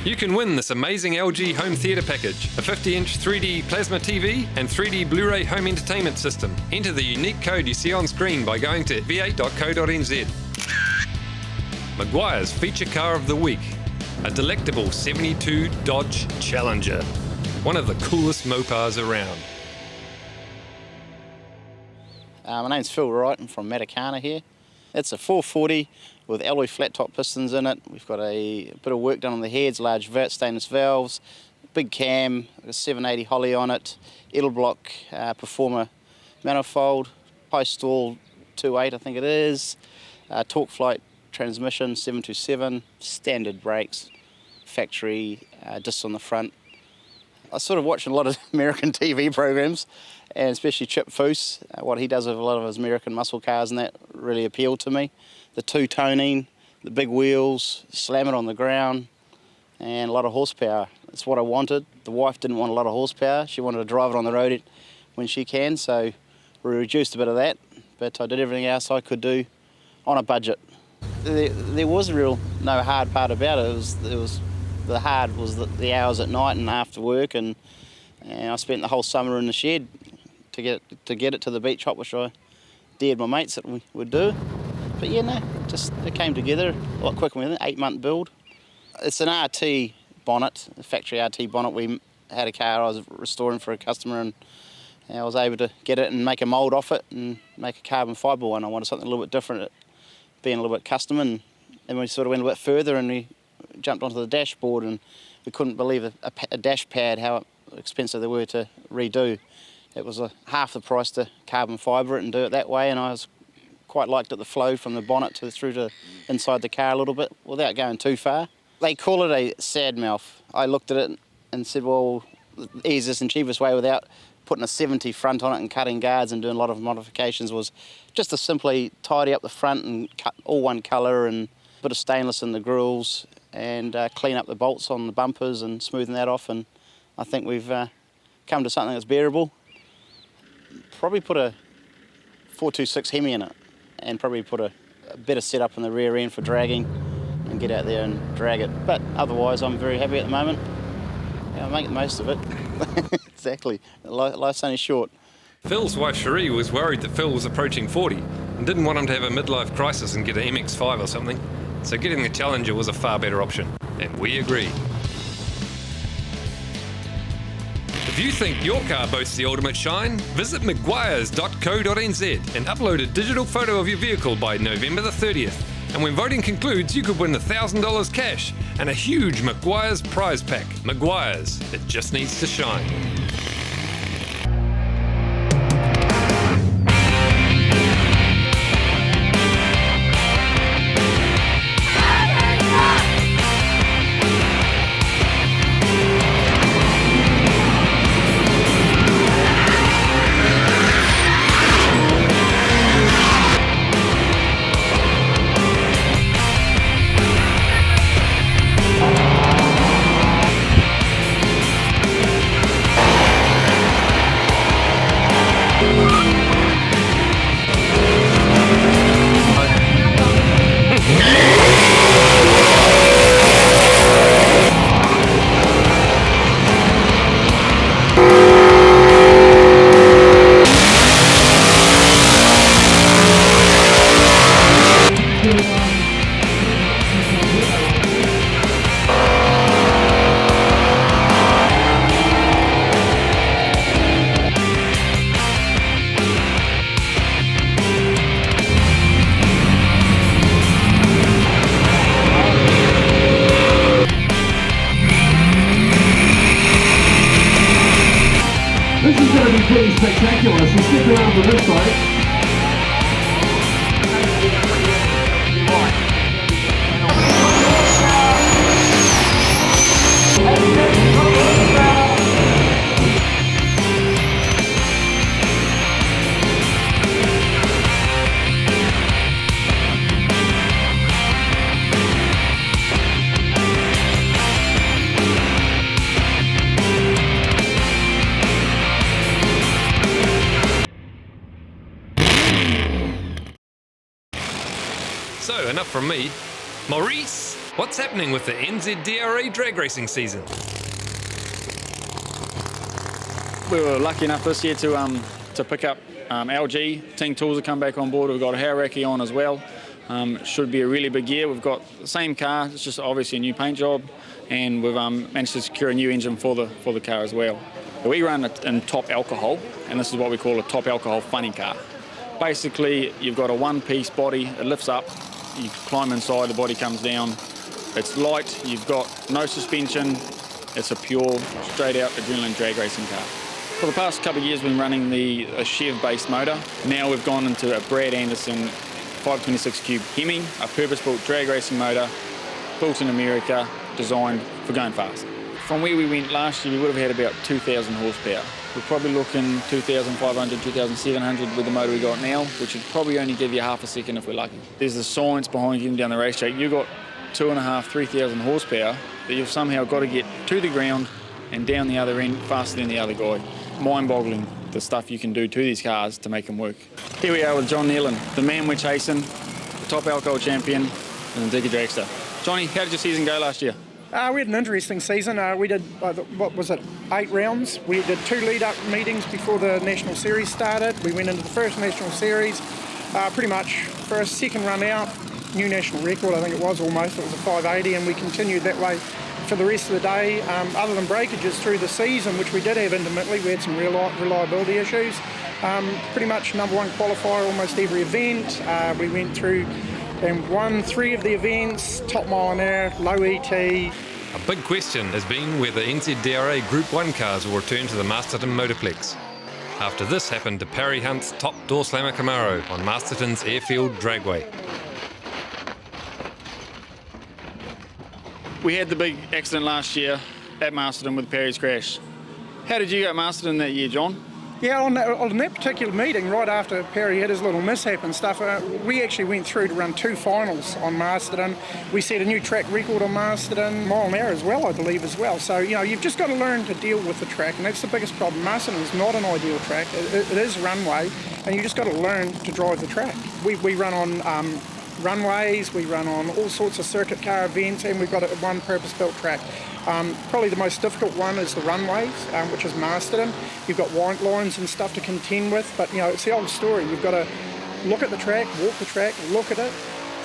You can win this amazing LG home theatre package, a 50-inch 3D plasma TV and 3D Blu-ray home entertainment system. Enter the unique code you see on screen by going to NZV8.co.nz. Maguire's feature car of the week, a delectable 72 Dodge Challenger, one of the coolest Mopars around. My name's Phil Wright, I'm from Matakana here. It's a 440 with alloy flat top pistons in it. We've got a bit of work done on the heads, large stainless valves, big cam, a 780 Holly on it, Edelblock Performer manifold, high stall 2.8 I think it is, torque flight transmission 727, standard brakes, factory discs on the front. I sort of watch a lot of American TV programs, and especially Chip Foose. What he does with a lot of his American muscle cars and that really appealed to me. The two-toning, the big wheels, slam it on the ground, and a lot of horsepower. That's what I wanted. The wife didn't want a lot of horsepower. She wanted to drive it on the road when she can, so we reduced a bit of that, but I did everything else I could do on a budget. There was no hard part about it. The hard was the hours at night and after work, and I spent the whole summer in the shed to get it to the beach hop, which I dared my mates that we would do. But yeah, no, it came together a lot quicker. 8-month build. It's an RT bonnet, a factory RT bonnet. We had a car I was restoring for a customer, and I was able to get it and make a mould off it and make a carbon fibre one. I wanted something a little bit different, being a little bit custom, and we sort of went a bit further and we jumped onto the dashboard, and we couldn't believe a dash pad, how expensive they were to redo. It was half the price to carbon fibre it and do it that way, and I was quite liked it, the flow from the bonnet through to inside the car a little bit without going too far. They call it a sad mouth. I looked at it and said, well, the easiest and cheapest way without putting a 70 front on it and cutting guards and doing a lot of modifications was just to simply tidy up the front and cut all one colour and a bit of stainless in the grills and clean up the bolts on the bumpers and smoothen that off, and I think we've come to something that's bearable. Probably put a 426 Hemi in it and probably put a better setup in the rear end for dragging and get out there and drag it. But otherwise I'm very happy at the moment. Yeah, I make the most of it. Exactly. Life's only short. Phil's wife Cherie was worried that Phil was approaching 40 and didn't want him to have a midlife crisis and get an MX-5 or something. So getting the Challenger was a far better option, and we agree. If you think your car boasts the ultimate shine, visit maguires.co.nz and upload a digital photo of your vehicle by November the 30th. And when voting concludes, you could win $1,000 cash and a huge Maguire's prize pack. Maguire's, it just needs to shine. This is going to be pretty spectacular, so stick around for this side. So, enough from me. Morice, what's happening with the NZDRA drag racing season? We were lucky enough this year to pick up LG. Ting Tools have come back on board. We've got Hauraki on as well. Should be a really big year. We've got the same car. It's just obviously a new paint job, and we've managed to secure a new engine for the car as well. We run it in top alcohol, and this is what we call a top alcohol funny car. Basically, you've got a one-piece body. It lifts up. You climb inside. The body comes down. It's light. You've got no suspension. It's a pure, straight-out adrenaline drag racing car. For the past couple of years, we've been running a Chev-based motor. Now we've gone into a Brad Anderson 526 cube Hemi, a purpose-built drag racing motor, built in America, designed for going fast. From where we went last year, we would have had about 2,000 horsepower. We're probably looking 2,500, 2,700 with the motor we got now, which would probably only give you half a second if we're lucky. There's the science behind getting down the racetrack. You've got 2,500, 3,000 horsepower that you've somehow got to get to the ground and down the other end faster than the other guy. Mind-boggling, the stuff you can do to these cars to make them work. Here we are with John Neilan, the man we're chasing, the top alcohol champion, and the digger dragster. Johnny, how did your season go last year? We had an interesting season. We did, 8 rounds. We did 2 lead-up meetings before the National Series started. We went into the first National Series, pretty much for a second run out, new national record, I think it was almost. It was a 580, and we continued that way for the rest of the day. Other than breakages through the season, which we did have intermittently, we had some reliability issues. Pretty much number one qualifier almost every event. We went through and won 3 of the events, top mile an hour, low ET. A big question has been whether NZDRA Group 1 cars will return to the Masterton Motorplex. After this happened to Parry Hunt's top door slammer Camaro on Masterton's airfield dragway. We had the big accident last year at Masterton with Parry's crash. How did you go at Masterton that year, John? Yeah, on that particular meeting, right after Parry had his little mishap and stuff, we actually went through to run 2 finals on Masterton. We set a new track record on Masterton, mile an hour as well, I believe, as well. So, you've just got to learn to deal with the track, and that's the biggest problem. Masterton is not an ideal track. It is runway, and you just got to learn to drive the track. We run on runways, we run on all sorts of circuit car events, and we've got one purpose-built track. Probably the most difficult one is the runways, which is Masterton. You've got white lines and stuff to contend with, but it's the old story. You've got to look at the track, walk the track, look at it,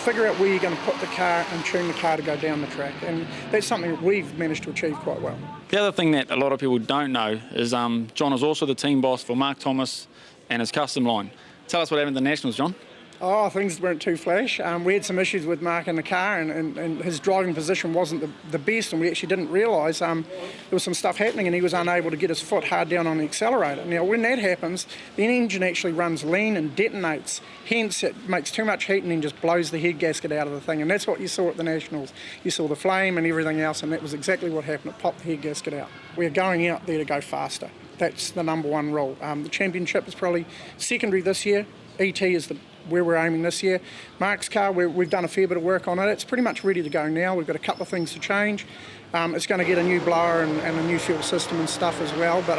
figure out where you're going to put the car and tune the car to go down the track, and that's something that we've managed to achieve quite well. The other thing that a lot of people don't know is John is also the team boss for Mark Thomas and his custom line. Tell us what happened at the Nationals, John. Oh, things weren't too flash. We had some issues with Mark in the car, and his driving position wasn't the best, and we actually didn't realise there was some stuff happening, and he was unable to get his foot hard down on the accelerator. Now, when that happens, the engine actually runs lean and detonates. Hence, it makes too much heat and then just blows the head gasket out of the thing, and that's what you saw at the Nationals. You saw the flame and everything else, and that was exactly what happened. It popped the head gasket out. We're going out there to go faster. That's the number one rule. The championship is probably secondary this year. ET is where we're aiming this year. Mark's car, we've done a fair bit of work on it. It's pretty much ready to go now. We've got a couple of things to change. It's going to get a new blower and a new fuel system and stuff as well. But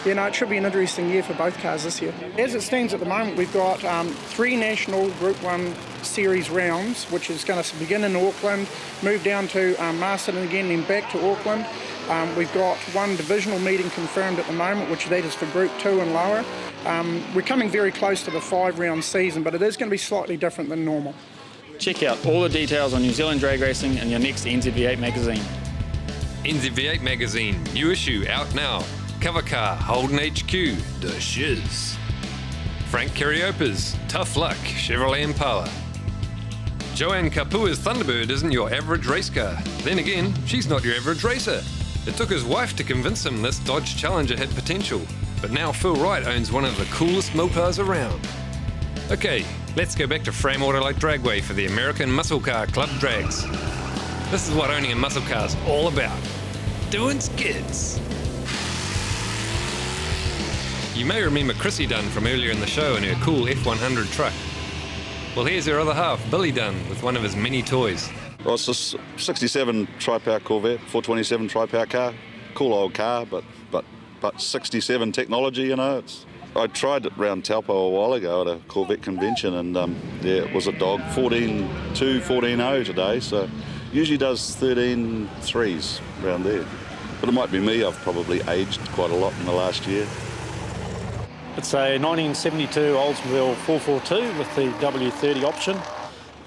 it should be an interesting year for both cars this year. As it stands at the moment, we've got 3 national Group 1 series rounds, which is going to begin in Auckland, move down to Masterton again, then back to Auckland. We've got 1 divisional meeting confirmed at the moment, which that is for Group 2 and lower. We're coming very close to the 5-round season, but it is going to be slightly different than normal. Check out all the details on New Zealand drag racing in your next NZV8 magazine. NZV8 Magazine, new issue out now. Cover car, Holden HQ, the shiz. Frank Cariopa's Tough Luck, Chevrolet Impala. Joanne Kapua's Thunderbird isn't your average race car. Then again, she's not your average racer. It took his wife to convince him this Dodge Challenger had potential. But now Phil Wright owns one of the coolest mopars around. Okay, let's go back to Fram Autolite Dragway for the American Muscle Car Club Drags. This is what owning a muscle car is all about. Doing skids. You may remember Chrissy Dunn from earlier in the show in her cool F100 truck. Well, here's her other half, Billy Dunn, with one of his many toys. Well, it's a 67 tri-power Corvette, 427 tri-power car. Cool old car, but 67 technology, it's I tried it round Taupo a while ago at a Corvette convention, and yeah, it was a dog. 14.2, 14.0 today, so usually does 13.3s around there. But it might be me, I've probably aged quite a lot in the last year. It's a 1972 Oldsmobile 442 with the W30 option.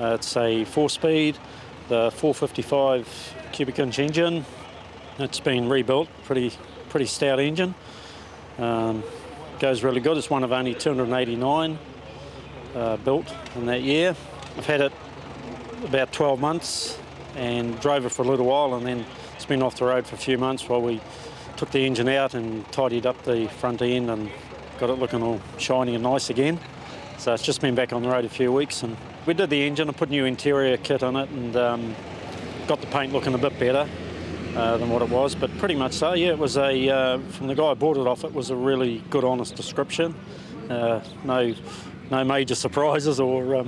It's a 4-speed, the 455 cubic inch engine. It's been rebuilt, pretty stout engine. Goes really good. It's one of only 289 built in that year. I've had it about 12 months and drove it for a little while, and then it's been off the road for a few months while we took the engine out and tidied up the front end and got it looking all shiny and nice again. So it's just been back on the road a few weeks, and we did the engine and put new interior kit on it, and got the paint looking a bit better than what it was, but pretty much so. Yeah, it was from the guy I bought it off, it was a really good, honest description. No major surprises or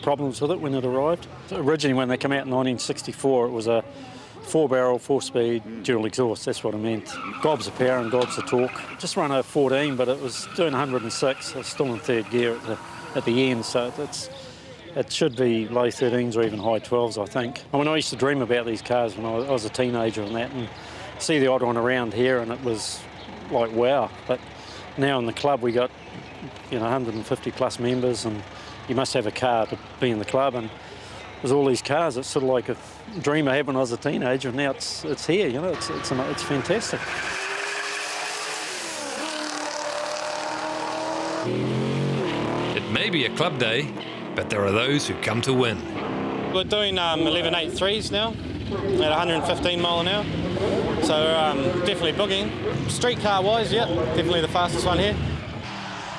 problems with it when it arrived. Originally, when they came out in 1964, it was a 4-barrel, 4-speed dual exhaust. That's what it meant. Gobs of power and gobs of torque. Just run a 14, but it was doing 106. It's still in third gear at the end, so it should be low 13s or even high 12s, I think. And when I used to dream about these cars when I was a teenager and that, and see the odd one around here, and it was like, wow. But now in the club we got 150 plus members, and you must have a car to be in the club, and there's all these cars. It's sort of like a dream I had when I was a teenager, and now it's here. It's fantastic. It may be a club day, but there are those who come to win. We're doing 11.83s now at 115 mile an hour, so definitely boogieing. Street car wise, yeah, definitely the fastest one here.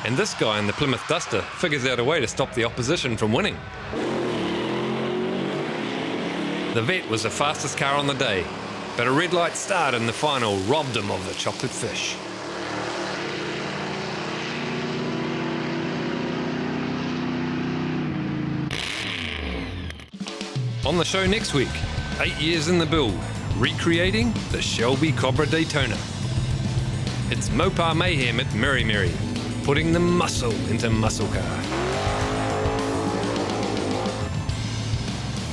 And this guy in the Plymouth Duster figures out a way to stop the opposition from winning. The Vet was the fastest car on the day, but a red light start in the final robbed him of the chocolate fish. On the show next week, 8 years in the build, recreating the Shelby Cobra Daytona. It's Mopar Mayhem at Merry Merry, putting the muscle into muscle car.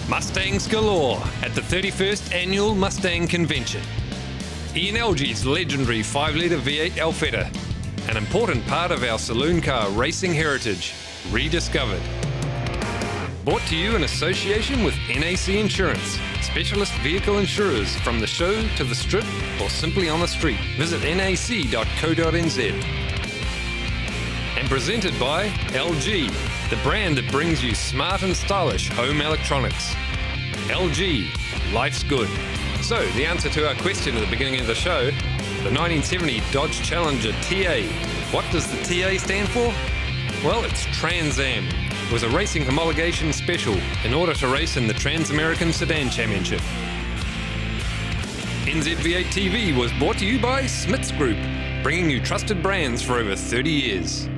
Mustangs galore at the 31st Annual Mustang Convention. Ian Elgie's legendary 5-litre V8 Alfetta, an important part of our saloon car racing heritage, rediscovered. Brought to you in association with NAC Insurance, specialist vehicle insurers from the show to the strip or simply on the street. Visit nac.co.nz. And presented by LG, the brand that brings you smart and stylish home electronics. LG, life's good. So, the answer to our question at the beginning of the show, the 1970 Dodge Challenger TA. What does the TA stand for? Well, it's Trans Am. It was a racing homologation special in order to race in the Trans-American Sedan Championship. NZV8 TV was brought to you by Smiths Group, bringing you trusted brands for over 30 years.